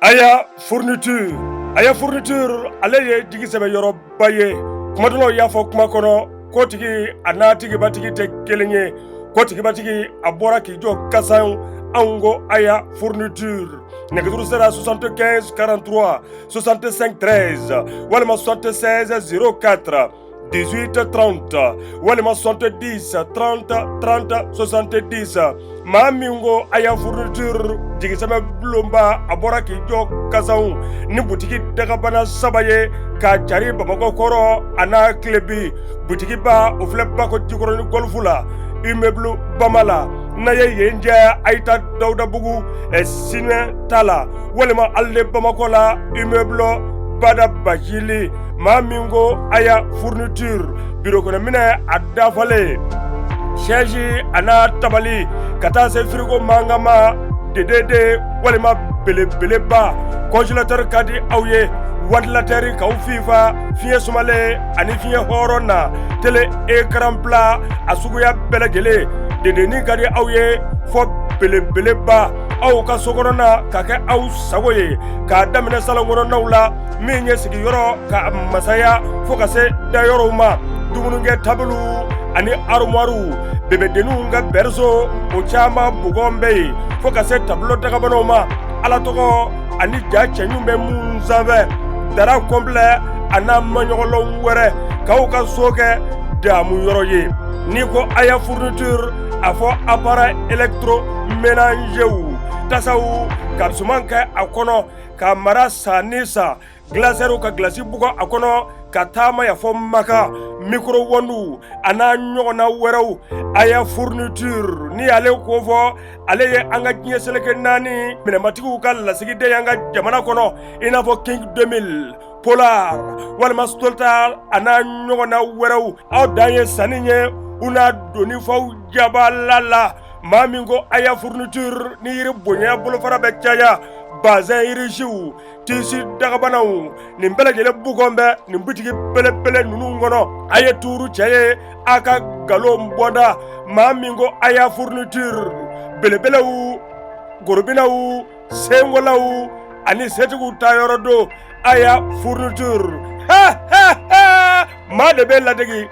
Aya fourniture ale ye jigi sɛbɛ yɔrɔba ye kuma dɔw y'a fɔ kuma kɔnɔ kotigi a n'a tigibatigi tɛ kelen ye kotigibatigi a bɔra k'i jɔ kasan anw ko aya fourniture nɛgɛjuru sera 75 43 65 13 walima 76 04 18 30 walima 70 30 30 70 maa min ko aya fourniture jigisɛmɛ bulonba a bɔra k'i jɔ kasanw ni butigi dagabana saba ye k'a cari Bamakɔ kɔrɔ a n'a tilebi butigiba o filɛ Bako Jikɔrɔni Golf la immeuble Bama la n'a ye yen jɛ Ayita Dawudabugu Sinɛ ta la walima ale Bamakɔ la immeuble Bada Bajili maa min ko aya fourniture biro kɔnɔ minɛ a dafalen siège a n'a tabali ka taa se frigo mangama dedede walima belebeleba congélateur ka di aw ye ventilateur k'aw fifa fiɲɛ sumalen ani fiɲɛ hɔrɔn na télé écran plat a suguya bɛɛ lajɛlen dedenin ka di aw ye fɔ belebeleba aw ka sokɔnɔna ka kɛ aw sago ye k'a daminɛ salon kɔnɔnaw la min ye sigiyɔrɔ ka masaya fo ka se dayɔrɔw ma dumunikɛ tabulu ani armoire bebedeniw ka berceau o caman bugɔn bɛ yen fo ka se tableau dagabanaw ma ala tɔgɔ ani ja cɛɲu bɛ mun sanfɛ dara complet a n'a maɲɔgɔnlɔn wɛrɛ k'aw ka so kɛ damu yɔrɔ ye n'i ko aya fourniture a fɔ appareil électroménager tasaw ka suman kɛ a kɔnɔ ka mara san ni san glacière ka glaci bugɔ a kɔnɔ ka taama ya fɔ maka micro-ondes a n'a ɲɔgɔnna wɛrɛw aya fourniture ni ale ko fɔ ale ye an ka diɲɛ seleke naani minɛmatigiw ka lasigiden an ka jamana kɔnɔ i n'a fɔ King 2000 Polar walima Stoltar a n'a ɲɔgɔnna wɛrɛw aw dan ye sanni ye u n'a doni faw jabala la maa min ko aya fourniture ni yiri bonya bolofara bɛ caya bazin yirisiw tisi dagabanaw nin bɛɛ lajɛlen bugɔn bɛ nin bitigi belebele ninnu kɔnɔ a ye tuuru cɛ ye a ka galon bɔda maa min ko aya fourniture belebelew gorobinaw sengolaw ani setigiw ta yɔrɔ do aya fourniture maa de bɛ ladegi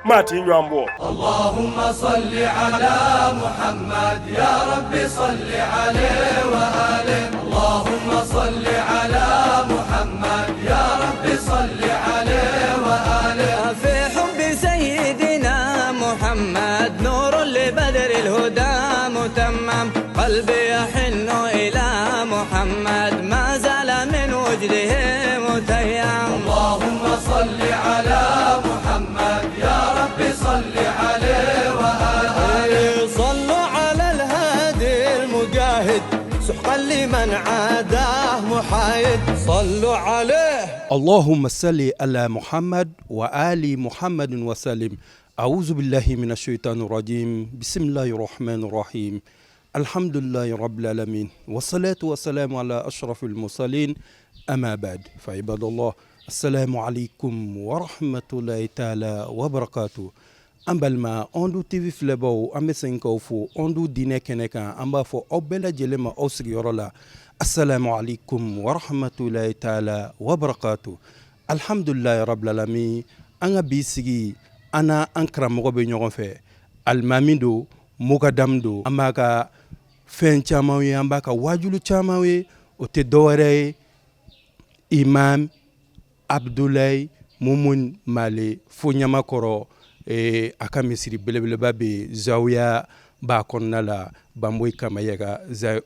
maa ti ɲɔgɔn bɔ. Allahumma salli ala Muhammad ya Rabbi salli alayhi wa alihi. Allahumma salli ala Muhammad ya Rabbi salli alayhi wa alihi. في حب سيدنا محمد نور لبدر الهدى متمم قلبي يحن إلى محمد ما زال من وجده متيم. اللهم صل على محمد يا ربي صل عليه وآله. صلوا على الهادي المجاهد سحقا لمن عاداه محايد صلوا عليه. اللهم صل على محمد وآل محمد وسلم. أعوذ بالله من الشيطان الرجيم. بسم الله الرحمن الرحيم. الحمد لله رب العالمين والصلاة والسلام على أشرف المرسلين أما بعد فعباد الله السلام عليكم ورحمة الله تعالى وبركاته. an balima Ondu TV filɛbaw an bɛ segin k'aw fo Ondu diinɛ kɛnɛ kan an b'a fɔ aw bɛɛ lajɛlen ma aw sigiyɔrɔ la assalamu alaikum wa rahmatulahi taala wa barakatu. Alhamdulilahi rabbil alamin. An ka bi sigi an na an karamɔgɔ bɛ ɲɔgɔn fɛ alimami do mukadam do an b'a ka fɛn caman ye an b'a ka wajulu caman ye o tɛ dɔwɛrɛ ye imam Abdulayi Mumun Male fo ɲamakɔrɔ a ka misiri belebeleba bɛ zawiya b'a kɔnɔna la Bamboyi Kamaya ka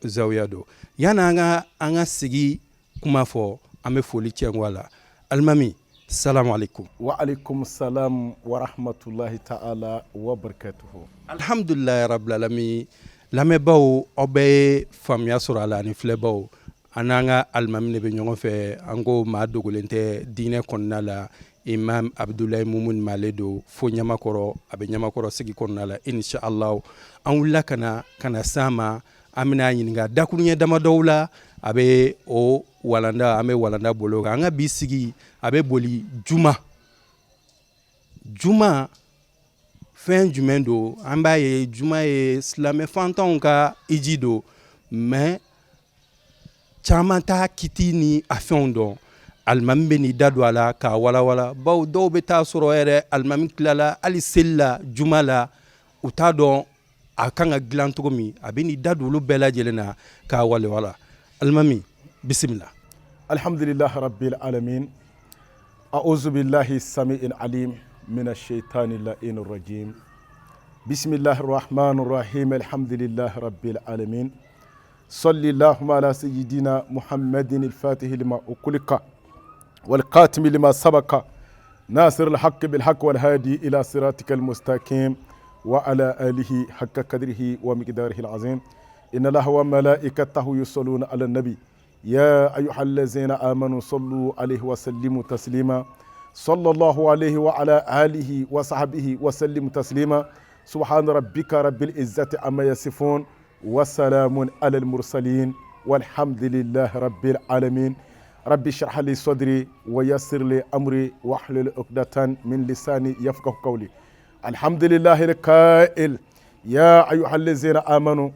zawiya do. Yan'an an ka sigi kuma fɔ an bɛ foli cɛn la alimami salamu alaikum. Wa alaikum salam wa rahmatulahi ta'ala wa barakatuhu. Alhamdulilayi rabbil alamin. Lamɛnbaw aw bɛɛ ye faamuya sɔrɔ a la ani filɛbaw an n'an ka alimami de bɛ ɲɔgɔn fɛ an ko maa dogolen tɛ diinɛ kɔnɔna la imam Abdulayi Mumun Male do fo ɲamakɔrɔ a bɛ ɲamakɔrɔ sigi kɔnɔna la inshallah an wulila ka na s'an ma an bɛna ɲininka dakuruɲɛ damadɔw la a bɛ o walanda an bɛ walanda bolo kan an ka bi sigi a bɛ boli juma fɛn jumɛn do an b'a ye juma ye silamɛ fantanw ka hiji do mais caman t'a kiti ni a fɛnw dɔn alimami bɛ n'i da don a la k'a walawala bawo dɔw bɛ taa sɔrɔ yɛrɛ alimami tilala hali seli la juma la u t'a dɔn a kan ka dilan cogo min a bɛ n'i da don olu bɛɛ lajɛlen na k'a walewala alimami bisimila. alhamdulillahi rabbil alamin a'udhu billahi sami'il alim minash shaitanir la'inir rajim bismillahir rahmanir rahim alhamdulillahi rabbil alamin sallallahu ala sayyidina muhammadin al-fatih lima ukulika wal qatim lima sabaka nasir al-haqq bil haqq wal hadi ila siratikal mustaqim wa ala alihi haqqa qadrihi wa miqdarihi al-azim inna allaha wa malaikatahu yusalluna ala nabi يا أيها الذين آمنوا صلوا عليه وسلموا تسليما صلى الله عليه وعلى آله وصحبه وسلم تسليما سبحان ربك رب العزة عما يصفون وسلام على المرسلين والحمد لله رب العالمين رب اشرح لي صدري ويسر لي أمري واحلل عقدة من لساني يفقه قولي الحمد لله القائل يا أيها الذين آمنوا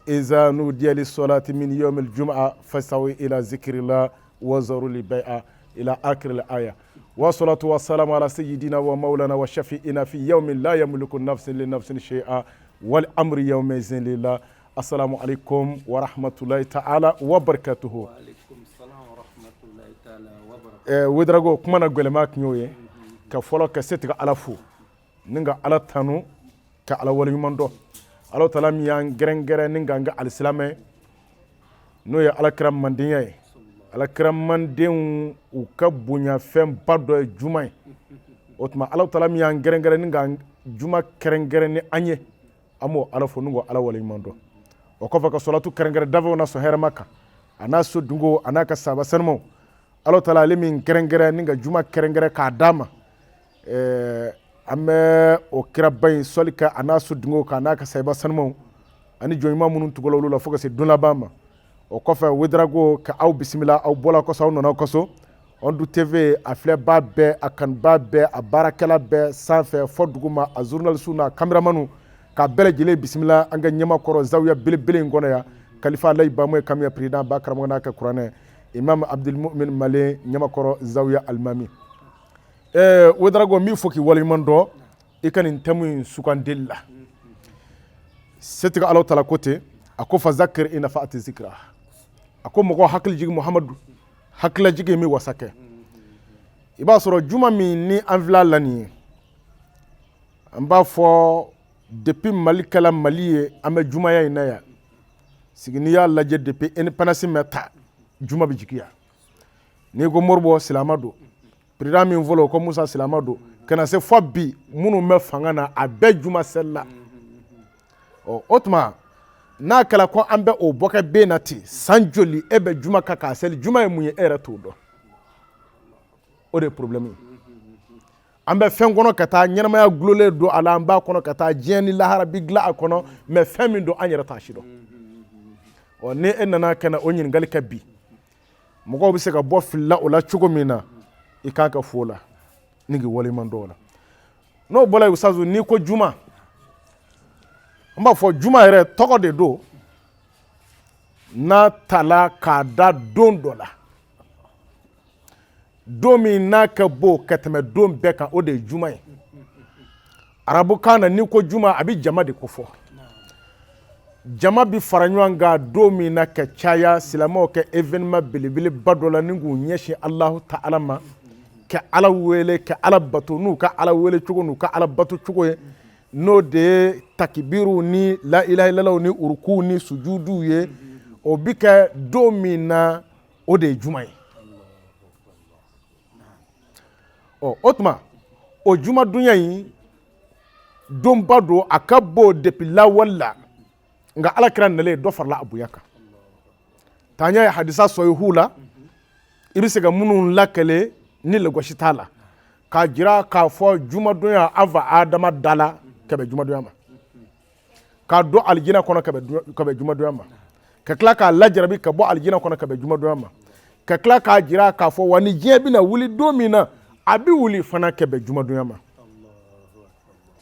إذا نودي للصلاة من يوم الجمعة فسوي إلى ذكر الله وزروا البيع إلى آخر الآية والصلاة والسلام على سيدنا ومولانا وشفيئنا في يوم لا يملك النفس لنفس شيئا والأمر يومئذ لله السلام عليكم ورحمة الله تعالى وبركاته. وعليكم السلام ورحمة الله تعالى وبركاته. ودرجو كما نقول معك نيوي كفلا كستك على فو نيجا على تانو كعلى ولي مندو Allah taala mi yan gɛrɛngɛrɛ ni ganga alisilame n'o ye alakira mandenya ye alakira mandenw u ka bonya fɛnba dɔ ye juma ye o tuma Allah taala mi yan gɛrɛngɛrɛ ni ga juma kɛrɛnkɛrɛn ni an ye an b'o ala fo n'u ko ala waleɲuman dɔn o kɔfɛ ka salatu kɛrɛnkɛrɛn dafɛw na sɔn hɛrɛma kan a n'a so dungo a n'a ka sahaba sanumaw Allah taala ale min gɛrɛngɛrɛn ni ka juma kɛrɛnkɛrɛn k'a d'a ma an bɛ o kiraba in sɔli kɛ a n'a so dungo kan a n'a ka sahaba sanumaw ani jɔnɲuman minnu tugula olu la fo ka se don laban ma o kɔfɛ Wederago ka aw bisimila aw bɔla kɔsɔ aw nana kɔsɔ Ondu TV a filɛbaa bɛɛ a kanubaa bɛɛ a baarakɛla bɛɛ sanfɛ fɔ duguma a journalistes n'a caméramans k'a bɛɛ lajɛlen bisimila an ka ɲɛmakɔrɔ zawiya belebele in kɔnɔ yan kalifa Alaji Bamoyi Kamiya président ba karamɔgɔ n'a ka kuranɛ imam Abdulmumin Male ɲɛmakɔrɔ zawiya alimami. Wederago n b'i fo k'i waleɲuman dɔn i ka nin thème in sugandeli la setigi Alahu taala ko ten a ko fazakir in nafa'ati zikra a ko mɔgɔ hakili jigi Muhamadu hakilajigi min wasa kɛ i b'a sɔrɔ juma min ni an filɛ la nin ye an b'a fɔ depuis Mali kɛla Mali ye an bɛ jumaya in na yan sigi n'i y'a lajɛ depuis indépendance mɛ ta juma bɛ jigiya n'i ko Moribo silama don président min fɔlɔ ko Musa silama don kana se fɔ bi minnu bɛ fanga na a bɛɛ juma seli la o tuma n'a kɛra ko an bɛ o bɔ kɛ ben na ten san joli e bɛ juma kan k'a seli juma ye mun ye e yɛrɛ t'o dɔn o de ye problème ye an bɛ fɛn kɔnɔ ka taa ɲɛnamaya gulolen don a la an b'a kɔnɔ ka taa diɲɛ ni lahara bi dilan a kɔnɔ mais fɛn min don an yɛrɛ t'a si dɔn ni e nana ka na o ɲininkali kɛ bi mɔgɔw bɛ se ka bɔ filila o la cogo min na i k'a ka fo la ni k'i waleɲuman dɔn o la n'o bɔra yen Ustazu n'i ko juma an b'a fɔ juma yɛrɛ tɔgɔ de don n'a tala k'a da don dɔ la don min n'a ka bon ka tɛmɛ don bɛɛ kan o de ye juma ye arabukan na n'i ko juma a bɛ jama de ko fɔ jama bi fara ɲɔgɔn kan don min na ka caya silamɛw kɛ événement belebeleba dɔ la ni k'u ɲɛsin Alahu Taala ma ka Ala wele ka Ala bato n'u ka Ala wele cogo n'u ka Ala bato cogo ye n'o de ye takibiru ni la ilaha illallah ni uruku ni sujudu ye o bi kɛ don min na o de ye juma ye o tuma o juma dunya in donba don a ka bon depuis lawali la nka Alakira nalen dɔ farala a bonya kan t'an y'a ye hadisa sɔhihu la i bɛ se ka minnu lakale ni lagɔsi t'a la k'a jira k'a fɔ jumadonya an fa Adama da la ka bɛn jumadonya ma k'a don alijinɛ kɔnɔ ka bɛn jumadonya ma ka tila k'a lajarabi ka bɔ alijinɛ kɔnɔ ka bɛn jumadonya ma ka tila k'a jira k'a fɔ wa ni diɲɛ bɛna wuli don min na a bɛ wuli fana ka bɛn jumadonya ma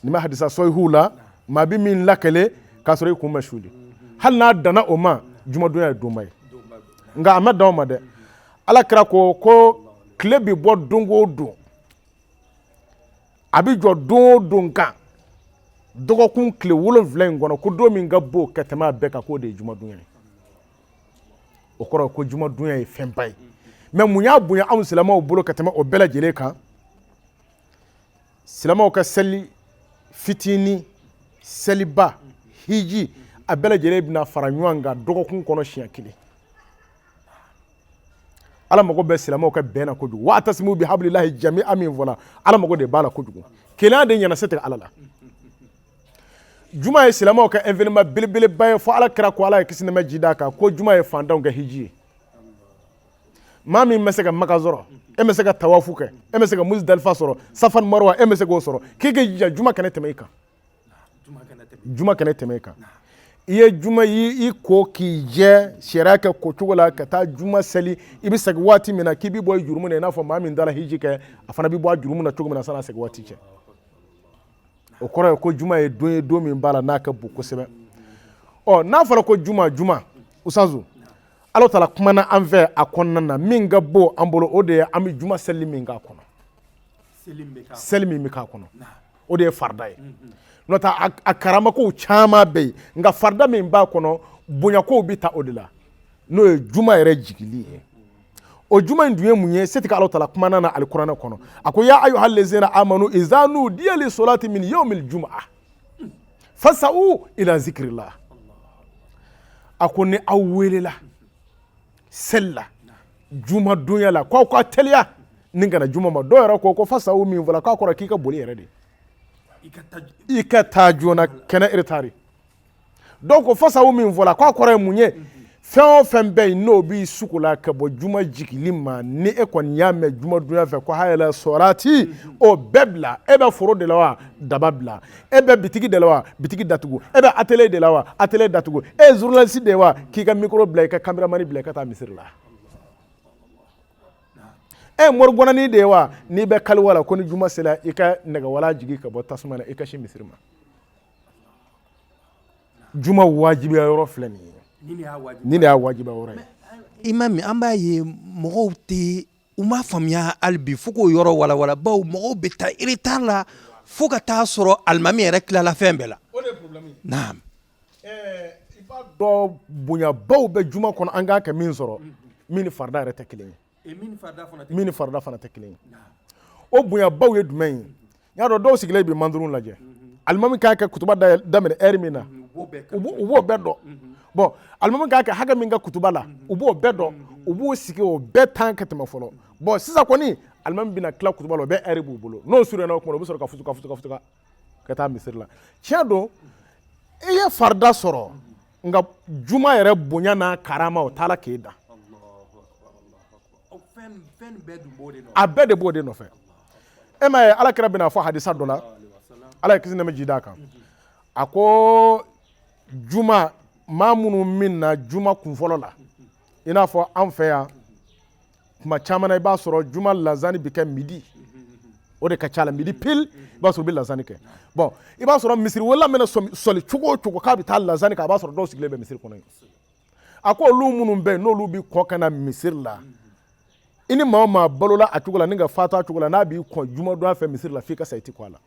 nin bɛ hadisa sɔhihu la maa bɛ min lakale k'a sɔrɔ i kun ma suli hali n'a danna o ma jumadonya ye donba ye nga a ma dan o ma dɛ alakira ko tile bɛ bɔ don o don a bɛ jɔ don o don kan dɔgɔkun tile 7 in kɔnɔ ko don min ka bon ka tɛmɛ a bɛɛ kan k'o de ye jumadonya ye o kɔrɔ ko jumadonya ye fɛnba ye mais mun y'a bonya anw silamɛw bolo ka tɛmɛ o bɛɛ lajɛlen kan silamɛw ka seli fitini seliba hiji a bɛɛ lajɛlen bɛna fara ɲɔgɔn kan dɔgɔkun kɔnɔ siɲɛ 1 ala mago bɛ silamɛw ka bɛn na kojugu wa atasimu bi hablillahi jami'an min fɔla ala mago de b'a la kojugu kelenya de ɲɛna se tɛ ala la juma ye silamɛw ka événement belebeleba ye fɔ ala kira ko ala ye kisi nɛɛma ji d'a kan ko juma ye fantanw ka hiji ye maa min bɛ se ka maka sɔrɔ e bɛ se ka tawafu kɛ e bɛ se ka musdalifa sɔrɔ safa ni marwa e bɛ se k'o sɔrɔ k'i ka jija juma kana tɛmɛ i kan juma kana tɛmɛ i kan i ye juma i ko k'i jɛ sariya kɛ kocogo la ka taa juma seli i bɛ segin waati min na k'i bɛ bɔ jurumu na i n'a fɔ maa min dara hiji kɛ a fana bɛ bɔ a jurumu na cogo min na san'a segin waati cɛ o kɔrɔ ye ko juma ye don min b'a la n'a ka bon kosɛbɛ ɔ n'a fɔra ko juma usazu ala taala kumana an fɛ a kɔnɔna na min ka bon an bolo o de ye an bɛ juma seli min k'a kɔnɔ seli min bɛ k'a kɔnɔ o de ye farida ye n'o tɛ a karamakow caman bɛ yen nka farida min b'a kɔnɔ bonyakow bɛ ta o de la n'o ye juma yɛrɛ jigili ye o juma in dun ye mun ye se tɛ ala taala kumana na alikuranɛ kɔnɔ a ko ya ayyuhal lezina amanu iza nudiya lissolati min yawmil jumu'ah fasa'u ila zikrillah a ko ni aw welela seli la juma donya la k'aw ka teliya ni kana juma ma dɔw yɛrɛ ko fasa'u min fɔla k'a kɔrɔ k'i ka boli yɛrɛ de i ka taa joona kɛnɛ eretari dɔw ko fasa'u min fɔla k'a kɔrɔ ye mun ye fɛn o fɛn bɛ yen n'o b'i sugu la ka bɔ juma jigili ma ni e kɔni y'a mɛn juma donya fɛ ko hayɛlɛ sɔrati o bɛɛ bila e bɛ foro de la wa daba bila e bɛ bitigi de la wa bitigi datugu e bɛ atelier de la wa atelier datugu e ye journaliste de ye wa k'i ka micro bila i ka caméraman bila i ka taa misiri la e ye moribɔnani de ye wa n'i bɛ kaliwa la ko ni juma sera i ka nɛgɛwala jigi ka bɔ tasuma na i ka si misiri ma juma wajibiya yɔrɔ filɛ nin ye ni de y'a wajiba yɔrɔ ye imami an b'a ye mɔgɔw tɛ u m'a faamuya hali bi fo k'o yɔrɔ walawala bawo mɔgɔw bɛ taa retard la fo ka taa sɔrɔ alimami yɛrɛ tilala fɛn bɛɛ la o de ye problème ye naam i b'a dɔn bonyabaw bɛ juma kɔnɔ an k'a kɛ min sɔrɔ min ni farida yɛrɛ tɛ kelen ye min ni farida fana tɛ kelen ye o bonyabaw ye jumɛn ye n y'a dɔn dɔw sigilen bi mandurun lajɛ alimami k'a kɛ kutuba daminɛ heure min na u b'o bɛɛ dɔn bon alimami k'a kɛ hakɛ min ka kutuba la u b'o bɛɛ dɔn u b'o sigi o bɛɛ tan ka tɛmɛ fɔlɔ bon sisan kɔni alimami bɛna tila kutuba la o bɛɛ heure b'u bolo n'o surunyana o kuma u bɛ sɔrɔ ka futuka ka taa misiri la tiɲɛ don i ye farida sɔrɔ nka juma yɛrɛ bonya n'a karama o t'a la k'e dan a bɛɛ de b'o de nɔfɛ e ma ye alakira bɛna fɔ hadisa dɔ la ala ye kisi nɛɛma ji d'a kan a ko juma maa minnu min na juma kunfɔlɔ la i n'a fɔ an fɛ yan tuma caman na i b'a sɔrɔ juma lazani bɛ kɛ midi o de ka ca la midi pile i b'a sɔrɔ u bɛ lazani kɛ bon i b'a sɔrɔ misiri wɛrɛ mana sɔli cogo o cogo k'a bɛ taa lazani kɛ a b'a sɔrɔ dɔw sigilen bɛ misiri kɔnɔ yen a ko olu minnu bɛ yen n'olu bɛ kɔn ka na misiri la i ni maa o maa balola a cogo la ni ka fatu a cogo la n'a b'i kɔn juma don fɛ misiri la f'i ka sa i ti kɔ a la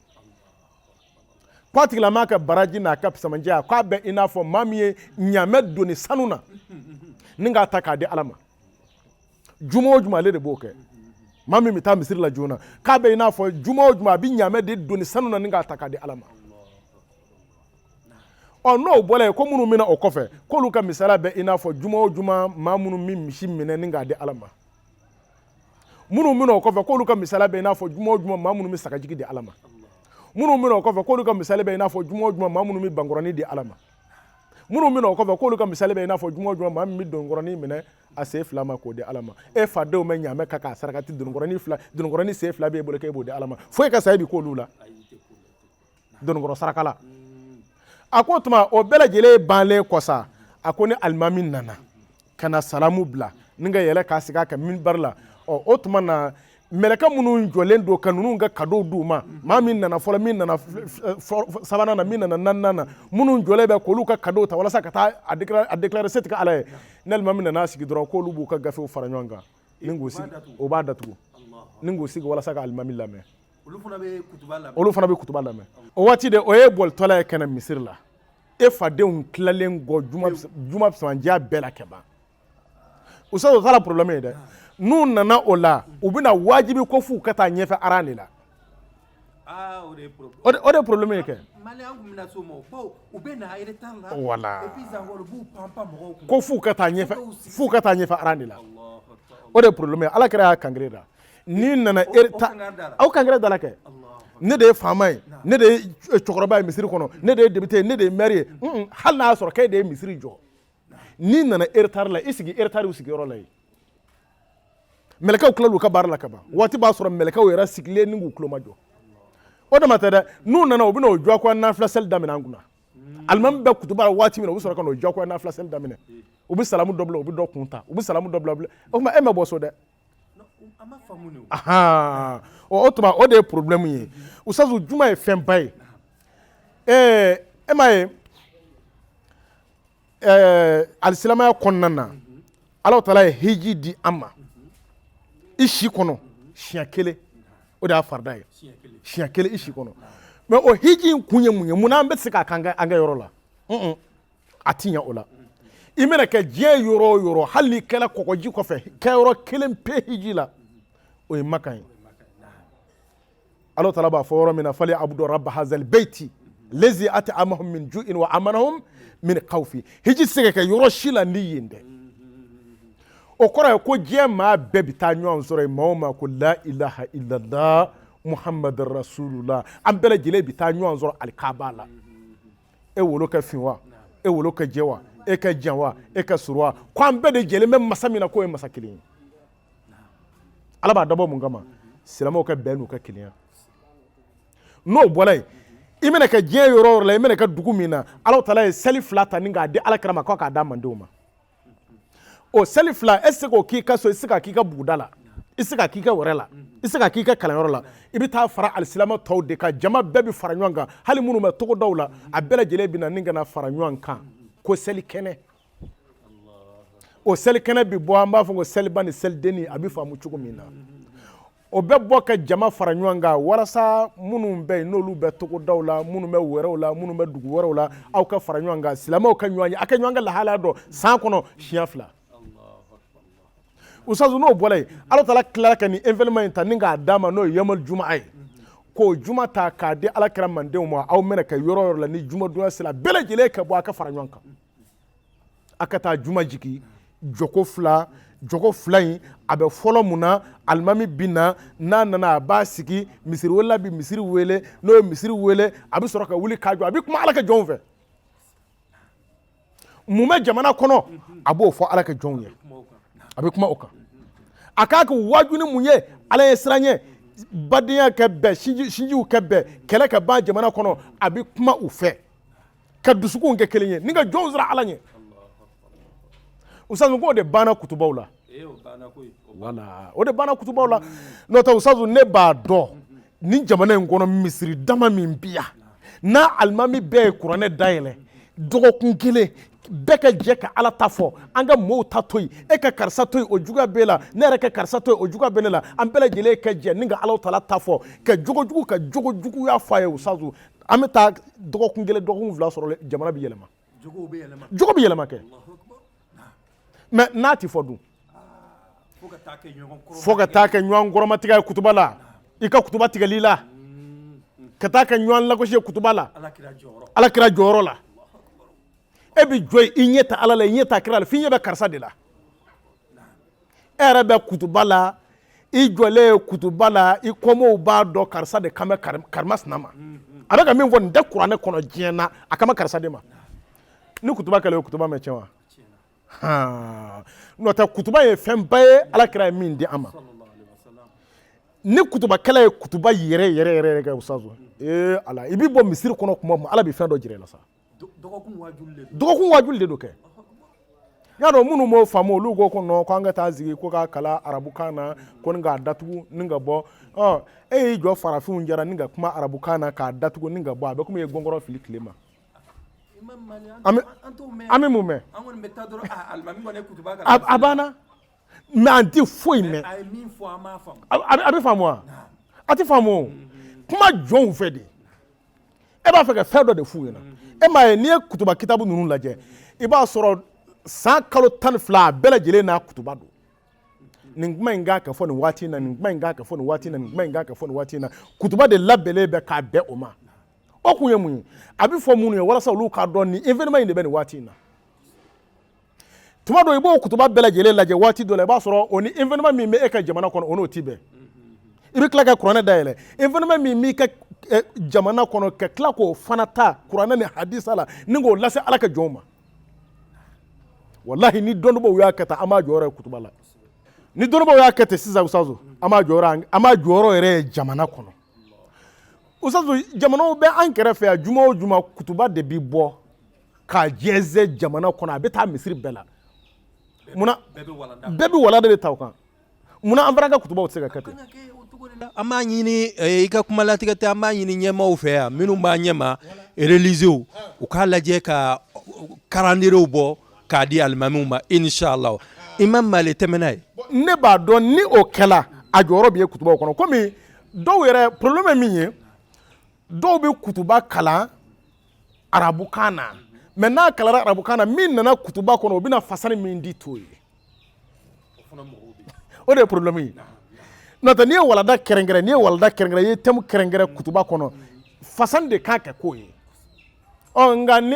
k'a tigilama ka baraji n'a ka pisamanjɛ k'a bɛ i n'a fɔ maa min ye ɲaamɛ donni sanu na ni k'a ta k'a di ala ma juma o juma ale de b'o kɛ maa min bɛ taa misiri la joona k'a bɛ i n'a fɔ juma o juma a bɛ ɲaamɛ de donni sanu na ni k'a ta k'a di ala ma ɔ n'o bɔra yen ko minnu bɛ na o kɔfɛ k'olu ka misaliya bɛ i n'a fɔ juma o juma maa minnu bɛ misi minɛ ni k'a di ala ma minnu bɛ na o kɔfɛ k'olu ka misaliya bɛ i n'a fɔ juma o juma maa minnu bɛ sagajigi di ala ma minnu bɛ na o kɔfɛ k'olu ka misali bɛ i n'a fɔ juma o juma maa minnu bɛ bankɔrɔni di ala ma minnu bɛ na o kɔfɛ k'olu ka misali bɛ i n'a fɔ juma o juma maa min bɛ donkɔrɔni minɛ a sen fila ma k'o di ala ma e fadenw bɛ ɲaamɛ ka k'a sarakati donkɔrɔni sen fila b'e bolo k'e b'o di ala ma fo e ka sa e bɛ k'olu la donkɔrɔ sarakala a ko tuma o bɛɛ lajɛlen bannen kɔ sa a ko ni alimami nana ka na salamu bila ni ka yɛlɛ k'a sigi a kan minibari la o tuma na mɛlɛkɛ minnu jɔlen don ka ninnu ka cadeau d'u ma maa min nana fɔlɔ min nana sabanan na min nana naaninan na minnu jɔlen bɛ k'olu ka cadeau ta walasa ka taa a déclarer se tigɛ Ala ye ni alimami nana sigi dɔrɔn k'olu b'u ka gafew fara ɲɔgɔn kan ni k'u sigi o b'a datugu ni k'u sigi walasa ka alimami lamɛn olu fana bɛ kutuba lamɛn o waati de o ye bɔlitɔla ye kɛnɛ misiri la e fadenw tilalen kɔ juma sɔndiya bɛɛ la ka ban o t'a la problème ye dɛ n'u nana o la u bɛna wajibi ko f'u ka taa ɲɛfɛ aran de la o de ye problème ye kɛ voilà ko f'u ka taa ɲɛfɛ aran de la o de ye problème ye Ala kɛra y'a kankere da ni nana aw kankere da la kɛ ne de ye faama ye ne de ye cɛkɔrɔba ye misiri kɔnɔ ne de ye député ye ne de ye maire ye hali n'a y'a sɔrɔ k'e de ye misiri jɔ ni nana retard la i sigi retard u sigiyɔrɔ la yen mɛlɛkɛw tilal'u ka baara la ka ban waati b'a sɔrɔ mɛlɛkɛw yɛrɛ sigilen ni k'u tulo ma jɔ o de ma tɛ dɛ n'u nana u bɛna o jɔkoya nafila seli daminɛ an kunna alimami bɛ kutuba la waati min na u bɛ sɔrɔ ka n'o jɔkoya nafila seli daminɛ u bɛ salamu dɔ bila u bɛ dɔ kun ta u bɛ salamu dɔ bila o tuma e ma bɔ so dɛ o tuma o de ye problème ye usazu juma ye fɛnba ye e m'a ye alisilamaya kɔnɔna na Ala Taala ye hiji di an ma i si kɔnɔ siɲɛ kelen o de y'a farida ye siɲɛ kelen i si kɔnɔ mais o hiji in kun ye mun ye mun na an bɛ se k'a k'an ka yɔrɔ la a ti ɲɛ o la i mana kɛ diɲɛ yɔrɔ o yɔrɔ hali n'i kɛla kɔgɔji kɔfɛ kɛyɔrɔ kelen pe hiji la o ye Maka ye Ala Taala b'a fɔ yɔrɔ min na fali abudu rabba hazal beiti lezi at'amahum min ju'in wa amanahum min khawfi hiji se ka kɛ yɔrɔ si la ni yen dɛ o kɔrɔ ye ko diɲɛ maa bɛɛ bɛ taa ɲɔgɔn sɔrɔ yen maa o maa ko la ilaha illallah muhammadar rasulullah an bɛɛ lajɛlen bɛ taa ɲɔgɔn sɔrɔ alikaaba la e wolo ka fin wa e wolo ka jɛ wa e ka jan wa e ka suru wa ko an bɛɛ de jɛlen bɛ masa min na k'o ye masa kelen ye Ala b'a dabɔ mun kama silamɛw ka bɛn n'u ka kelenya n'o bɔra yen i mana kɛ diɲɛ yɔrɔ o yɔrɔ la i mana kɛ dugu min na Ala Taala ye seli fila ta ni k'a di Alakira ma k'a k'a d'a mandenw ma o seli fila e se k'o k'i ka so i se ka k'i ka buguda la i se ka k'i ka wɛrɛ la i se ka k'i ka kalanyɔrɔ la i bɛ taa fara alisilama tɔw de kan jama bɛɛ bɛ fara ɲɔgɔn kan hali minnu bɛ togodaw la a bɛɛ lajɛlen bɛ na ni ka na fara ɲɔgɔn kan ko seli kɛnɛ o seli kɛnɛ bɛ bɔ an b'a fɔ ko seliba ni selidenni a bɛ faamu cogo min na o bɛ bɔ ka jama fara ɲɔgɔn kan walasa minnu bɛ yen n'olu bɛ togodaw la minnu bɛ wɛrɛw la minnu bɛ dugu wɛrɛw la aw ka fara ɲɔgɔn kan silamɛw ka ɲɔgɔn ye a ka ɲɔgɔn ka lahalaya dɔ san kɔnɔ siɲɛ fila usazu n'o bɔra yen Ala Taala tilara ka nin événement in ta ni k'a d'a ma n'o ye yamal juma ye k'o juma ta k'a di Alakira mandenw ma aw mɛna kɛ yɔrɔ o yɔrɔ la ni juma donya sera bɛɛ lajɛlen ka bɔ a ka fara ɲɔgɔn kan a ka taa juma jigi jɔko fila in a bɛ fɔlɔ mun na alimami bɛ na n'a nana a b'a sigi misiri wele bɛ misiri wele n'o ye misiri wele a bɛ sɔrɔ ka wuli k'a jɔ a bɛ kuma Ala ka jɔnw fɛ mun bɛ jamana kɔnɔ a b'o fɔ Ala ka jɔnw ye a bɛ kuma o kan a k'a kɛ waaju ni mun ye Ala ye siran ɲɛ badenya kɛ bɛn sinjiw kɛ bɛn kɛlɛ ka ban jamana kɔnɔ a bɛ kuma u fɛ ka dusukunw kɛ kelen ye ni ka jɔnw sira Ala ɲɛ usazu k'o de banna kutubaw la wala o de banna kutubaw la n'o tɛ usazu ne b'a dɔn ni jamana in kɔnɔ misiri dama min bi yan n'a alimami bɛɛ ye kuranɛ dayɛlɛ dɔgɔkun kelen bɛɛ ka jɛ ka Ala ta fɔ an ka mɔɔw ta to yen e ka karisa to yen o juguya b'e la ne yɛrɛ ka karisa to yen o juguya bɛ ne la an bɛɛ lajɛlen ka jɛ ni ka Ala Taala ta fɔ ka jogojugu y'a fɔ a ye usazu an bɛ taa dɔgɔkun kelen dɔgɔkun fila sɔrɔ jamana bɛ yɛlɛma jogo bɛ yɛlɛma kɛ mais n'a ti fɔ dun fo ka taa kɛ ɲɔgɔn kɔrɔmatigɛ ye kutuba la i ka kutuba tigɛli la ka taa kɛ ɲɔgɔn lagosi ye kutuba la Alakira jɔyɔrɔ la e bɛ jɔ i ɲɛ ta Ala la i ɲɛ ta kira la f'i ɲɛ bɛ karisa de la e yɛrɛ bɛ kutuba la i jɔlen kutuba la i kɔmɔw b'a dɔn karisa de kan bɛ karima sina ma a bɛ ka min fɔ nin tɛ kuranɛ kɔnɔ diɲɛ na a kan bɛ karisa de ma ni kutuba kɛla o kutuba mɛ tiɲɛ wa n'o tɛ kutuba ye fɛnba ye Alakira ye min di an ma ni kutubakɛla ye kutuba yɛrɛ kɛ usazu Ala i bɛ bɔ misiri kɔnɔ kuma min Ala bɛ fɛn dɔ jira i la sa dɔgɔkun waajuli de don kɛ yaro munu mo famo olu go ko no ko anga ta zigi ko ka kala arabu kana ko nga datugu ninga bo jo farafin jara ninga kuma arabu kana ka datugu ninga bo abe kuma ye gongoro fili klema ami mume abana me anti foi me abi famo ati famo kuma jon fe de e ba fe ka fe do de fu yana e ma ni kutuba kitabu nunu laje e ba soro san kalo tan fla bela jele na kutuba do ningma inga ka fo ni wati na ningma inga ka fo ni wati na ningma inga ka fo ni wati na kutuba de labele be ka be o ma okunye mu abi fo mu no wala sa lu ka do ni evenement inde be ni wati na tuma do ibo kutuba bela jele laje wati do le ba soro oni evenement mi me e ka jamana kono ono tibe ibi kla ka qur'ana dayele evenement mi ka jamana kono ka kla ko fanata qur'ana ni hadisa la ningo lase alaka joma wallahi ni dondo ya kata ama jora kutuba la ni dondo ya kata siza usazo ama jora ere jamana kono usazo jamana be ankere fe juma kutuba de bi bo ka jeze jamana kono abeta misiri bela muna bebe wala de tawkan muna ambraga kutuba utsega kata ama nyini ika kumala tigate ama nyini nyema ufea minu ba nyema religieux u kala je ka karandiro bo ka di almamuma inshallah imam mali temenay ne ba don ni o kala ajoro bi kutuba kono komi do yere problème mi do bi kutuba kala arabu kana mena kala arabu kana min na kutuba kono bi na fasani min di toyi o de problème nota ni walada kerengere ye tem kerengere kutuba kono fasan de kaka koyi o nga ni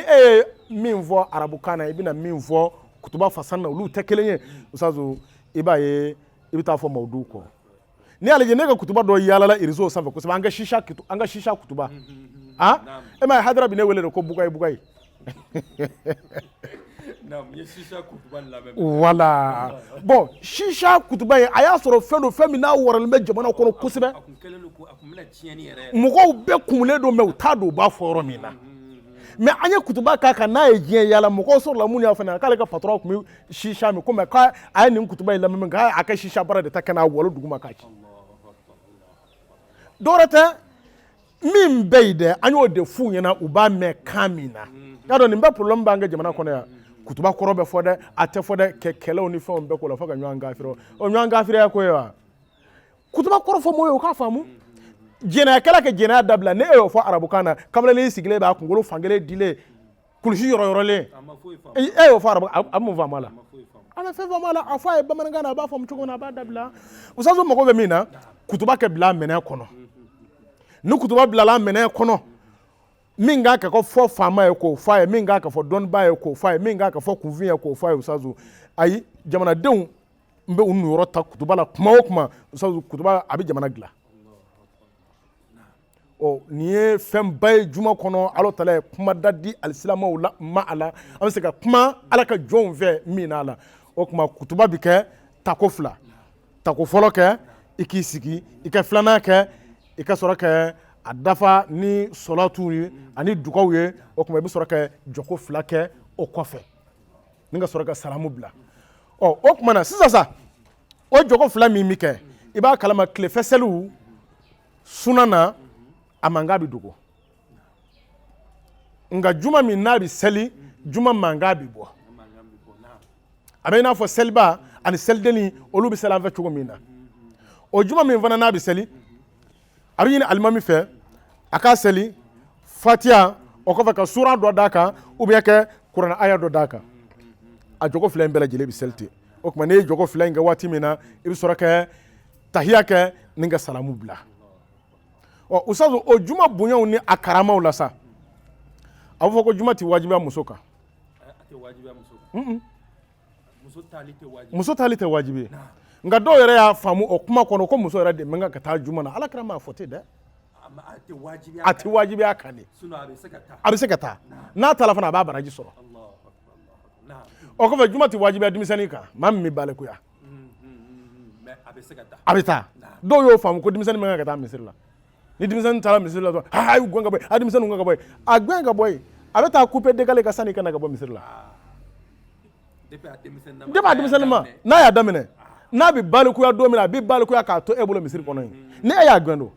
min vo arabu kana ibina min vo kutuba fasan na ulu tekelenye usazo ibaye ibita fo maudu ko ni alaje ne ga kutuba do yalala irizo sanfa ko anga shisha kutuba ma hadra bi ne wele ko bugay Nam ye shisha kutuba la même. Voilà. Bon, shisha kutuba aya soro fendo femi na waral me jamana ko kosebe. Mugo be kumule do me utado ba foro mina. Me anya kutuba kaka na eje yala mugo soro la muni afana kale ka patron ko shisha me ko me ka aya ni kutuba la me ga aka shisha bara de takana wolo duguma kaki. Dorata min beide anyo de fu nyana uba me kamina. Yado ni mba problem banga jamana ko ya kutuba korobe fode ate fode kekele oni fe on be ko la faga nywanga afiro o nywanga afiro ya ko ya kutuba korofo moyo ka famu jena kala ke jena dabla ne e fo arabu kana kamla le sigle ba ko ngolo fangele dile kulshi yoro le e fo arabu amu va mala ana fe va mala afa e ba mananga na ba fo mchugo na ba dabla usazo mako be mina kutuba ke bla mena kono nu kutuba bla la mena kono minga ka ko fo fama e ko fa minga ka fo don ba e ko fa minga ka fo kuvin e ko fa usazo ayi jamana deun mbe unu yorota kutuba la kuma usazo kutuba abi jamana gla o niye fem bay juma kono alo tala kuma dadi alislama wala ma ala am se ka kuma ala ka jon ve minala o kuma kutuba bi ke takofla tako folo ke iki sigi ike flana ke ike soro ke adafa ni solatu ni ani dukaw ye o kuma bi soro ke joko fla ke o kofe ninga soro ke salamu bla o kuma na sisa o joko fla mi ke iba kalama kle feselu sunana amangabi dugo nga juma mi nabi seli juma mangabi bo amena fo selba ani seldeni olu bi selan fa chugo mina o juma mi vana nabi seli ari ni almami fe aka seli fatia o ko fa ka sura do daka ou bien que qur'an aya do daka a jogo flen bela jele bi selti o ko ne jogo flen nga wati mina ibi soraka tahiyya ke ninga salamu bla o usazo o juma bunyaw ni akarama wala sa awu ko juma ti wajibi musoka ate wajibi musoka muso talite wajibi nga do yere ya famu o kuma kono ko muso yere de menga ka ta juma na ala karama fote de ate wajibi akane suno abi sekata na telefona ba baraji soro Allahu akbar na o ko fe juma ti wajibi adimisani ka mam mi bale ko ya me abi sekata abita do yo famu ko dimisani menga ka ta misirla ni dimisan tala misirla to ay gonga boy adimisan gonga boy agwenga boy abeta couper décaler ka sani kana ka bo misirla Deba denmisɛnnin ma n'a y'a daminɛ n'a bɛ balikuya don min na a bɛ balikuya k'a to e bolo misiri kɔnɔ yen ni e y'a gɛn don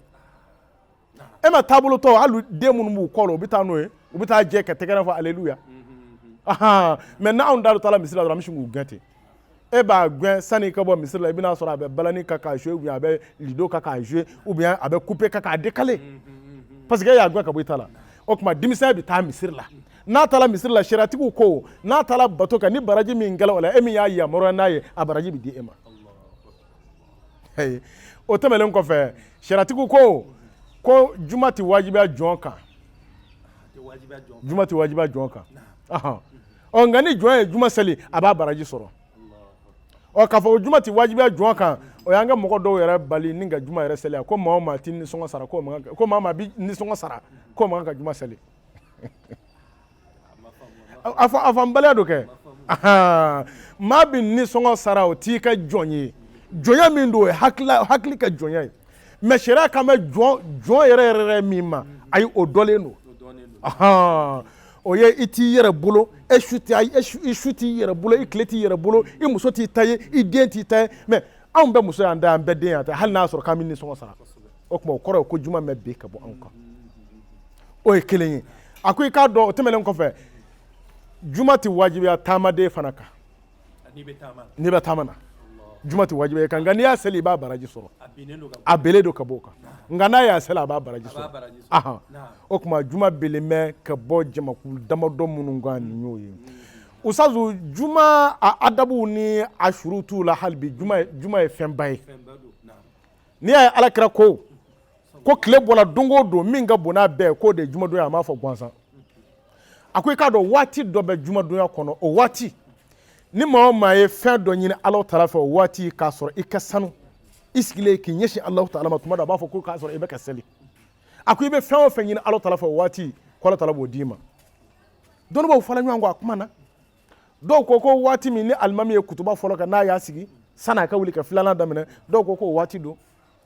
e ma taabolo tɔ hali den minnu b'u kɔ la u bɛ taa n'o ye u bɛ taa jɛ ka tɛgɛrɛ fɔ aleluya mɛ n'anw da t'a la misiri la dɔrɔn an bɛ sin k'u gɛn ten e b'a gɛn sani ka bɔ misiri la i bɛna sɔrɔ a bɛ balani ka k'a jouer ou bien a bɛ lido ka k'a jouer ou bien a bɛ couper ka k'a décaler parce que e y'a gɛn ka bɔ i ta la o tuma denmisɛn bɛ taa misiri la n'a taara misiri la sariatigiw ko n'a taara bato kan ni baraji min kɛla o la e min y'a yamaruya n'a ye a baraji bɛ di e ma o tɛmɛnen kɔfɛ sariatigiw ko juma tɛ wajibiya jɔn kan juma tɛ wajibiya jɔn kan nka ni jɔn ye juma seli a b'a baraji sɔrɔ k'a fɔ ko juma tɛ wajibiya jɔn kan o y'an ka mɔgɔ dɔw yɛrɛ bali ni ka juma yɛrɛ seli ko maa o maa tɛ nisɔngɔ sara ko maa maa bɛ nisɔngɔ sara ko maa ka juma seli a fɔ n baliya don kɛ maa bɛ nisɔngɔ sara o t'i ka jɔn ye jɔnya min don o ye hakili ka jɔnya ye mɛ sariya kan bɛ jɔn yɛrɛ min ma ayi o dɔlen don o ye i t'i yɛrɛ bolo i su t'i yɛrɛ bolo i tile t'i yɛrɛ bolo i muso t'i ta ye i den t'i ta ye mɛ anw bɛɛ muso y'an da an bɛɛ den y'an ta hali n'a sɔrɔ k'an bɛ nisɔngɔ sara o tuma o kɔrɔ ye ko juma mɛ bin ka bɔ anw kan o ye kelen ye a ko i k'a dɔn o tɛmɛnen kɔfɛ juma tɛ wajibiya taamaden fana kan n'i bɛ taama na juma tɛ wajibiya kan nka n'i y'a seli i b'a baraji sɔrɔ a belen don ka bɔ o kan nka n'a y'a seli a b'a baraji sɔrɔ o tuma juma belen bɛ ka bɔ jamakulu damadɔ minnu kan nin y'o ye usazu juma a adabu ni a shurutu la hali bi juma ye fɛnba ye n'i y'a ye alakira ko tile bɔra don o don min ka bon n'a bɛɛ k'o de ye jumadonya a m'a fɔ gansan a ko i k'a dɔn waati dɔ bɛ jumadonya kɔnɔ o waati ni maa o maa ye fɛn dɔ ɲini Alahu Taala fɛ o waati k'a sɔrɔ i ka sanu i sigilen k'i ɲɛsin Alahu Taala ma tuma dɔ a b'a fɔ ko k'a sɔrɔ i bɛ ka seli a ko i bɛ fɛn o fɛn ɲini Alahu Taala fɛ o waati ko Alahu Taala b'o d'i ma dɔnnibaw fɔra ɲɔgɔn kɔ a kuma na dɔw ko waati min ni alimami ye kutuba fɔlɔ kan n'a y'a sigi san'a ka wuli ka filanan daminɛ dɔw ko o waati don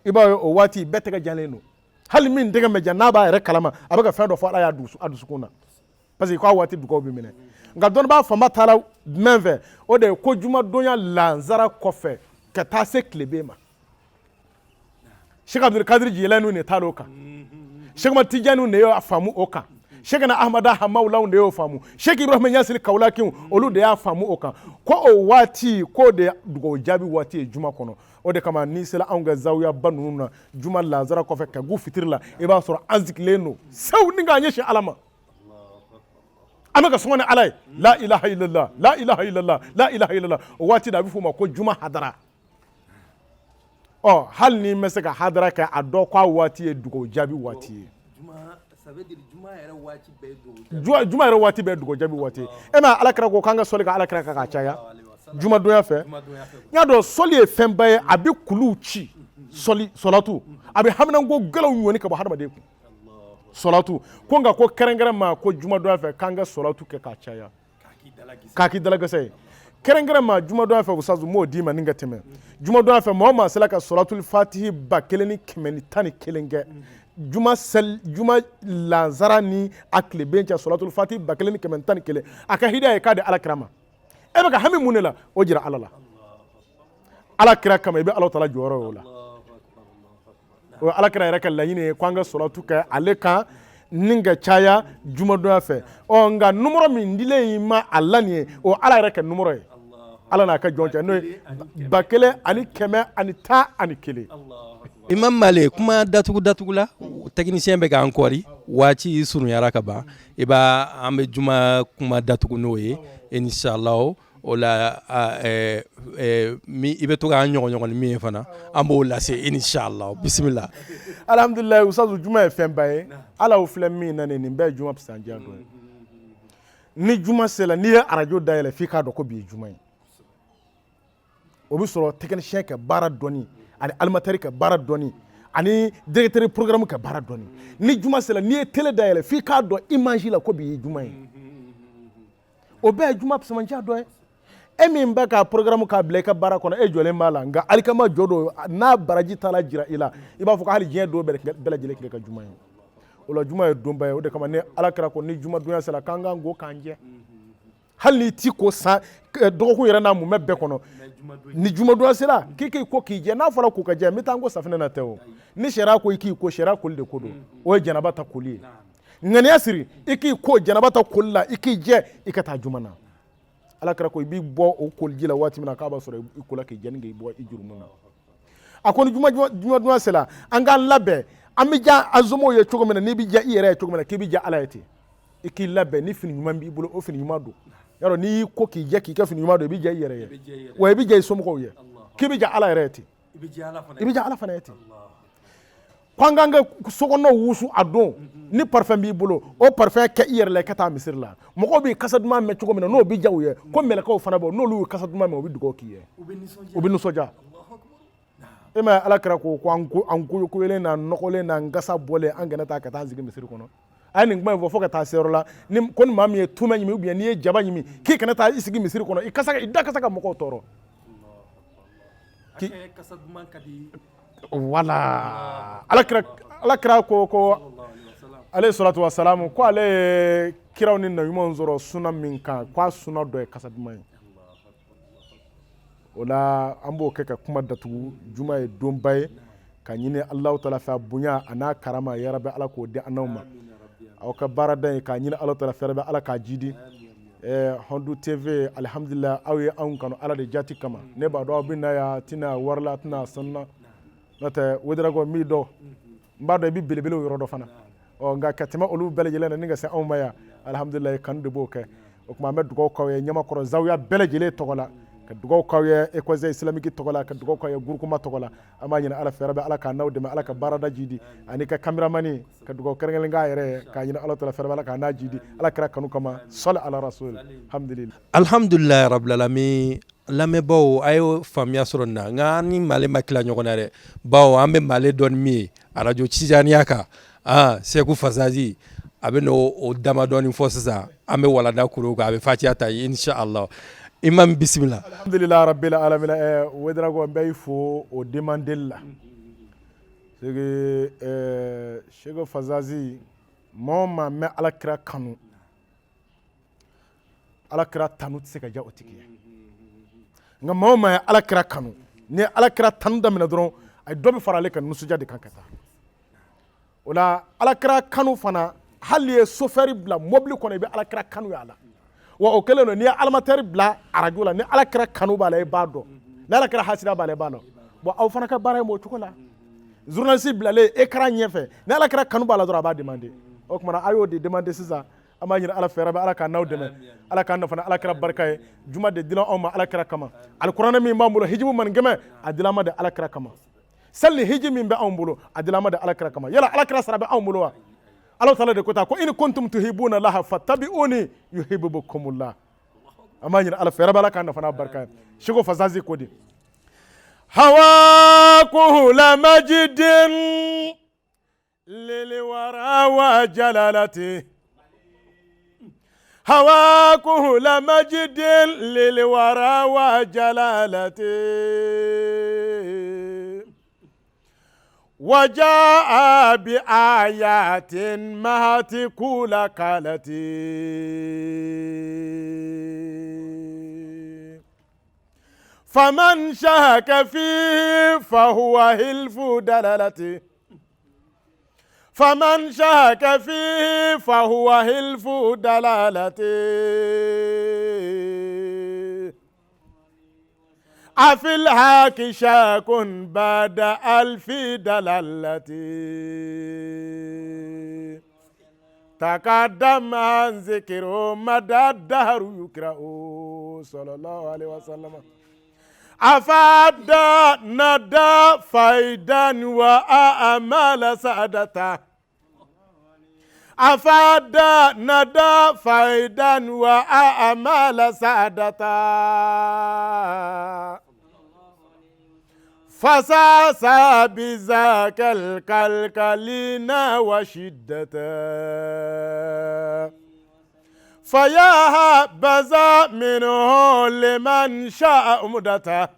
i b'a ye o waati bɛɛ tɛgɛ jalen don hali min tɛgɛ mɛ jan n'a b'a yɛrɛ kalama a bɛ ka fɛn dɔ fɔ Ala y'a a dusukun na parce que k'a waati dugawu bɛ minɛ nka dɔnnibaa fanba taara jumɛn fɛ o de ye ko jumadonya lansara kɔfɛ ka taa se tileben ma Sheikh Abdul Kadir Jilani ne taara o kan Sheikh Ahmad Tijani ne y'a faamu o kan Sheikh na Ahmada Hamawula ne y'o faamu Sheikh Ibrahim Yasir Kaulakin olu de y'a faamu o kan ko o waati k'o de dugawu jaabi waati ye juma kɔnɔ o de kama n'i sera anw ka zawiya ba ninnu na juma lansara kɔfɛ ka gu fitiri la i b'a sɔrɔ an sigilen don sew ni k'a ɲɛsin Ala ma an bɛ ka sɔngɔ ni Ala ye la ilaha illallah la ilaha illallah la ilaha illallah o waati de a bɛ f'o ma ko juma hadara hali ni ma se ka hadara kɛ a dɔ k'a waati ye dugawu jaabi waati ye juma yɛrɛ waati bɛɛ dugawu jaabi waati ye e ma Alakira ko k'an ka sɔli ka Alakira kan ka caya jumadonya fɛ n y'a dɔn sɔli ye fɛnba ye a bɛ kuluw ci sɔlatu a bɛ haminanko gɛlɛnw ɲɔni ka bɔ hadamaden kun sɔlatu ko nka ko kɛrɛnkɛrɛn ma ko jumadonya fɛ k'an ka sɔlatu kɛ k'a caya k'a k'i dalagɛsɛ ye kɛrɛnkɛrɛn ma jumadonya fɛ usazu m'o d'i ma ni ka tɛmɛ jumadonya fɛ maa o maa sera ka sɔlatul fatihi 1111 kɛ juma lansara ni a tileben cɛ sɔlatul fatihi 1111 a ka hidaya ye k'a di Alakira ma e bɛ ka hami mun de la o jira Ala la Alakira kama i bɛ Alahu Taala jɔyɔrɔ ye o la o ye Alakira yɛrɛ ka laɲini ye k'an ka sɔlatu kɛ ale kan ni ka caya jumadonya fɛ nka numero min dilen ma Ala nin ye o Ala yɛrɛ ka numero ye Ala n'a ka jɔn cɛ n'o ye 1111 Imam Male kuma datugu la technicien bɛ k'an kɔri waati surunyara ka ban i b'a an bɛ juma kuma datugu n'o ye inshallah o la i bɛ to k'an ɲɔgɔn ni min ye fana an b'o lase inshallah bismillah alhamdulillah usazu juma ye fɛnba ye Ala y'o filɛ min na nin bɛɛ ye juma pisandiya dɔ ye ni juma sera n'i ye arajo dayɛlɛ f'i k'a dɔn ko bi ye juma ye o bɛ sɔrɔ technicien ka baara dɔnni ani animateur ka baara dɔnni ani directeur programme ka baara dɔnni ni juma sera n'i ye télé dayɛlɛ f'i k'a dɔn image la ko bi ye juma ye o bɛɛ ye juma pisandiya dɔ ye e min bɛ ka programme k'a bila i ka baara kɔnɔ e jɔlen b'a la nka alikama jɔ don n'a baraji taara jira i la i b'a fɔ ko hali diɲɛ don bɛɛ lajɛlen kile ka juma ye o la juma ye donba ye o de kama ni Alakira ko ni jumadonya sera k'an k'an ko k'an jɛ hali ti ko san dɔgɔkun yɛrɛ n'a mumɛ bɛɛ kɔnɔ ni jumadon sera k'i k'i ko k'i jɛ n'a fɔra ko ka jɛ n bɛ taa n ko safinɛ na tɛ o ni sariya ko i k'i ko sariya koli de ko don o ye jɛnaba ta koli ye ŋaniya siri i k'i ko jɛnaba ta koli la i k'i jɛ i ka taa juma na ala kɛra ko i b'i bɔ o koliji la waati min na k'a b'a sɔrɔ i ko la k'i jɛni k'i bɔ i jurumu na a ko ni jumadon sera an k'an labɛn an bɛ diya an somɔgɔw ye cogo min na n'i bɛ diya i yɛrɛ ye cogo min na k'i bɛ diya ala ye ten i k'i labɛn ni fini ɲuman b'i bolo o fini ɲuman don yarɔ n'i y'i ko k'i jɛ k'i ka fini ɲuman don i bɛ diya i yɛrɛ ye wa i bɛ diya i somɔgɔw ye k'i bɛ diya ala yɛrɛ ye ten i bɛ diya ala fana ye ten ko an k'an ka sokɔnɔw wusu a don ni parfum b'i bolo o parfum kɛ i yɛrɛ la i ka taa misiri la mɔgɔw bɛ kasa duman mɛn cogo min na n'o bɛ diya u ye ko mɛlɛkɛw fana bɛ n'olu ye kasa duman mɛn u bɛ dugawu k'i ye u bɛ nisɔndiya e ma ala kɛra ko an koyokoyelen na nɔgɔlen na gasa bɔlen an gɛnɛ ta ka taa sigi misiri kɔnɔ a ye nin kuma in fɔ fo ka taa se yɔrɔ la ko ni maa min ye tumɛ ɲimi ubiyɛn n'i ye jaba ɲimi k'i kana taa i sigi misiri kɔnɔ i da kasa ka mɔgɔw tɔɔrɔ wala ala kɛra ko ale salatu wasalamu ko ale ye kiraw ni naɲumanw sɔrɔ suna min kan k'a suna dɔ ye kasa duman ye o la an b'o kɛ ka kuma datugu juma ye donba ye ka ɲini alahu taala fɛ a bonya a n'a karama yarabi ala k'o di an'aw ma aw ka baarada ye k'a ɲini alahu taala fɛ yarabi ala k'a jidi Hondu TV alhamdulillah aw ye anw kanu ala de jati kama ne b'a dɔn aw bɛ na yan tina warila tina sanuna n'o tɛ Wederago min dɔn n b'a dɔn i bɛ belebelew yɔrɔ dɔ fana nka ka tɛmɛ olu bɛɛ lajɛlen na ni ka se anw ma yan alhamdulillah kanu de b'o kɛ o tuma an bɛ dugawu k'aw ye Ɲamakɔrɔ Zawiya bɛɛ lajɛlen tɔgɔ la ka dugawu k'aw ye Ecole Islamique tɔgɔ la ka dugawu k'aw ye Gurukuma tɔgɔ la an b'a ɲini ala fɛ yarabi ala k'a n'aw dɛmɛ ala ka baarada jidi ani ka kameramani ka dugawu kɛrɛnkɛrɛn k'a yɛrɛ ye k'a ɲini ala taala fɛ yarabi ala k'a n'a jidi ala kɛra kanu kama sɔli ala rasul alhamdulilayi rabbil alamin lamɛnbaaw a ye faamuya sɔrɔ nin na nka an ni Male ma tila ɲɔgɔn na dɛ bawo an bɛ Male dɔn min ye arajo Tijaniya kan Seku Fasazi a bɛ n'o damadɔni fɔ sisan an bɛ walanda kuru kan a bɛ fatiya ta inshallah imam bisimila alhamdulillah rabbil alamin Wederago n bɛ i fo o demandeli la Seku Fasazi maa o maa mɛ ala kira kanu ala kira tanu tɛ se ka diya o tigi ye nka maa o maa ye ala kira kanu ni ala kira tanu daminɛ dɔrɔn a ye dɔ bɛ fara ale ka nisɔndiya de kan ka taa o la ala kira kanu fana hali ye sofɛri bila mobili kɔnɔ i bɛ ala kira kanu y'a la wa o kɛlen don n'i ye alimatɛri bila arajo la ni ala kira kanu b'a la i b'a dɔn ni ala kira hasida b'a la i b'a dɔn bon aw fana ka baara ye o cogo la journaliste bilalen écran ɲɛfɛ ni ala kira kanu b'a la dɔrɔn a b'a demander o tuma a y'o de demander sisan an b'a ɲini ala fɛ yarabi ala k'a n'aw dɛmɛ ala k'an fana ala kira barika ye juma de dila anw ma ala kira kama alikuranɛ min b'an bolo hijibu manikɛmɛ a dila an ma de ala kira kama sali hiji min bɛ anw bolo a dila an ma de ala kira kama yala ala kira sara bɛ anw bolo wa ala taala de ko ta ko in kuntum tuhibuna laha fattabi'uni yuhibbukumullah an b'a ɲini ala fɛ yarabi ala k'an fana barika ye Seku Fasazi ko di hawa kuhula majidin liliwara wa jalalati hawa kuhula majidin liliwara wa jalalati وجاء بآيات مهات كل كالتي فمن شاك فيه فهو هلف دلالتي فمن شاك فيه فهو هلف دلالتي أفي الحاك شاك بعد ألف دلالتي تقدم عن ذكر مدى الدهر يقرأ صلى الله عليه وسلم أفاد ندى فيدا وأعمال سعادته أفاد ندى فيدا وأعمال سعادته فساس بذاك الكلكلين وشدته فيا هبذا منه لمن شاء مدته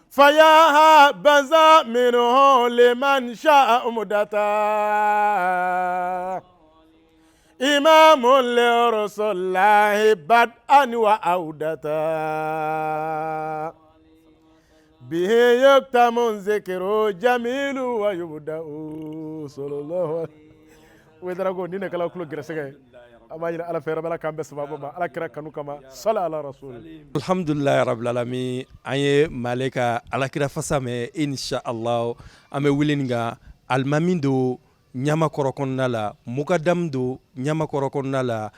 فيا هبذا منه لمن شاء مدته إمام لرسول الله بدءا وعودة به يكتم ذكر جميل ويبدأ صلى الله عليه ويدرغو نينا كلا كلو غرسغاي أما ينا على فيرا بلا كان بس بابا على كرا كانوا كما صلى على رسول الحمد لله رب العالمين أي مالك على كرا فسامة إن شاء الله أمي ويلينغا الماميندو nyama korokonna la mukadam do nyama korokonna la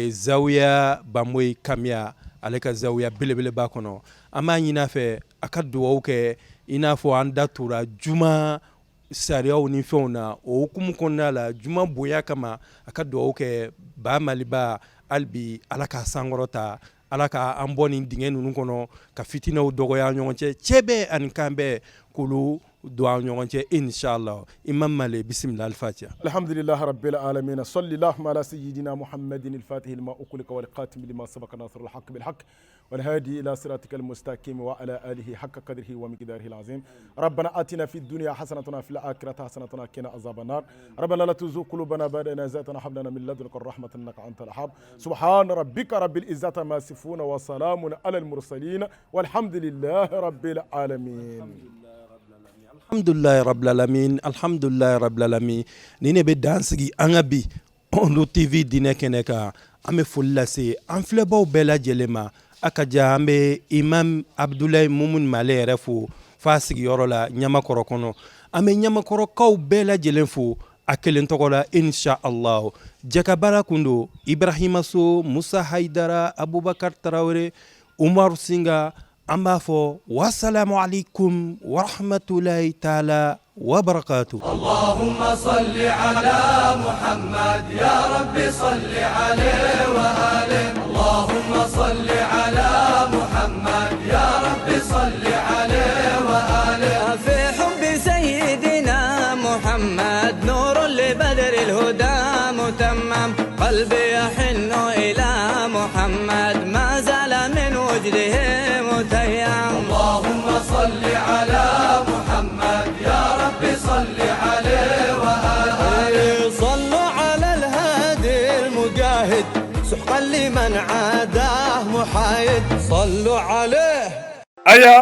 zawiya bamoy kamya aleka zawiya belebele ba kono ama nyina fe akadu woke ina fo anda tura juma sariya ni feuna o kum konna la juma boya kama akadu woke ba maliba albi alaka sangorota alaka amboni dingen nunu kono ka fitina o dogo ya nyonche chebe an kambe kulu دعاء نيونجي إن شاء الله إمام مالي بسم الله الفاتحة. الحمد لله رب العالمين صلى الله على سيدنا محمد الفاتح لما أقولك والقاتم لما سبق ناصر الحق بالحق والهادي إلى صراطك المستقيم وعلى آله حق قدره ومقداره العظيم. ربنا آتنا في الدنيا حسنة وفي الآخرة حسنة وقنا عذاب النار. ربنا لا تزغ قلوبنا بعد إذ هديتنا وهب لنا من لدنك الرحمة إنك أنت الوهاب. سبحان ربك رب العزة عما يصفون وسلام على المرسلين والحمد لله رب العالمين. Alhamdulillah rabbil alamin, alhamdulillah rabbil alamin. Nine be dansigi angabi on TV dine keneka ame fulase anfleba bela jelema akaja ambe Imam Abdoulaye Moumoun Malé refu fasigi yorola nyama korokono ame nyama korokaw bela jelenfu akelen togola insha Allah jakabara kundo Ibrahima So Musa Haidara Abubakar Traoré Umar Singa أمافو والسلام عليكم ورحمة الله تعالى وبركاته. اللهم صل على محمد يا رب صل عليه وآله. اللهم صل على محمد يا رب صل عليه وآله. في حب سيدنا محمد نور لبدر الهدى متمم قلبي يحن إلى محمد ما زال من وجده اللهم صل على محمد يا رب صل عليه وآله. صلوا على الهادي المجاهد سحقا لمن عاداه محايد صلوا عليه. aya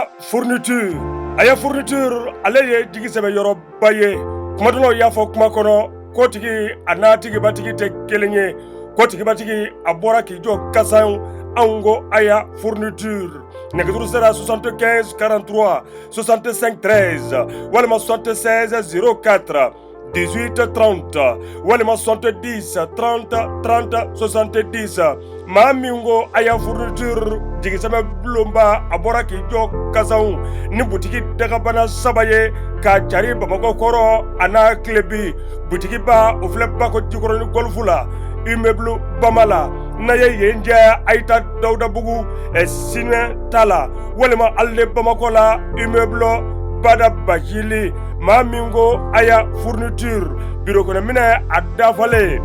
fourniture ale ye digi sɛbɛ yɔrɔ ba ye kuma dɔw y'a fɔ kuma kɔnɔ ko tigi a n'a tigi batigi tɛ kelen ye ko tigi batigi a bɔra k'i jɔ kasan anw ko aya fourniture nɛgɛjuru sera 75 43 65 13 walima 76 04 18 30 walima 70 30 30 70 maa min ko aya fourniture jigisɛbɛ bulonba a bɔra k'i jɔ kasanw ni butigi dagabana saba ye k'a cari bamakɔ kɔrɔ a n'a tilebi butigi ba o filɛ bako jikɔrɔni golfu la immeuble bamala na ye yen jɛ ayita dawudabugu sinɛ ta la walima ale bamakɔ la immeuble bada bajili maa min ko aya fourniture biro kɔnɔ minɛ a dafalen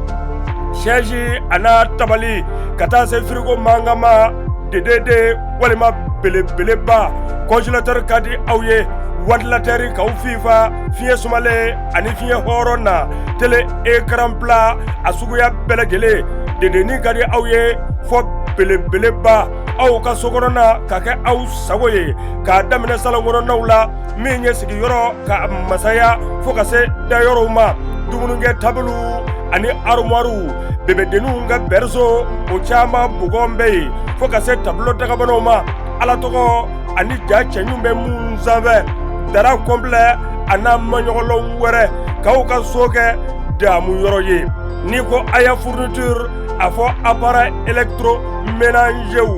siège a n'a tabali ka taa se frigo mangama dedede walima belebeleba congélateur ka di aw ye wadilatɛri k'aw fifa fiɲɛ sumalen ani fiɲɛ hɔrɔn na télé écran plat a suguya bɛɛ lajɛlen dedeni ka di aw ye fɔ belebeleba aw ka sokɔnɔna ka kɛ aw sago ye k'a daminɛ salon kɔnɔnaw la min ye sigiyɔrɔ ka masaya fo ka se dayɔrɔw ma dumunikɛ tabulu ani armoirew bebedenninw ka berceau o caman bugɔn bɛ yen fo ka se tableau dagabanaw ma ala tɔgɔ ani ja cɛɲu bɛ mun sanfɛ dara complet a n'a maɲɔgɔnlɔn wɛrɛ k'aw ka so kɛ damu yɔrɔ ye ni ko aya fourniture a fɔ appareil électroménager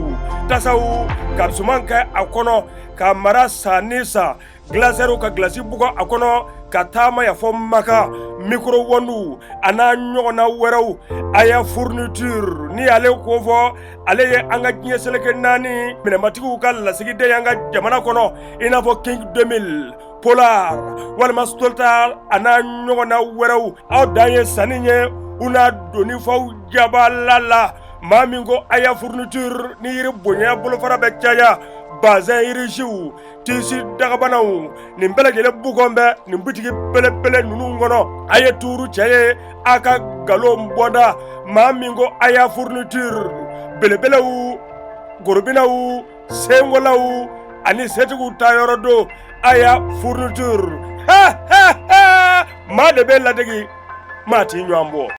tasaw ka suman kɛ a kɔnɔ ka mara san ni san glacière ka glasi bugɔ a kɔnɔ ka taama ya fɔ maka micro-ondes a n'a ɲɔgɔnna wɛrɛw aya fourniture ni ale ko fɔ ale ye an ka diɲɛ seleke naani minɛmatigiw ka lasigiden y'an ka jamana kɔnɔ i n'a fɔ King 2000 Polar walima Stoltar a n'a ɲɔgɔnna wɛrɛw aw dan ye sanni ye u n'a donni faw jabala la maa min ko a ya fourniture ni yiri bonya bolofara bɛ caya bazin yirisiw tisi dagabanaw nin bɛɛ lajɛlen bukɔn bɛ nin butigi belebele ninnu kɔnɔ a ye tuuru cɛ ye a ka galon bɔnda maa min ko a ya fourniture belebelew gorobinaw sengolaw ani setigiw ta yɔrɔ do a ya fourniture maa de bɛ ladegi maa t'i ɲɔgɔn bɔ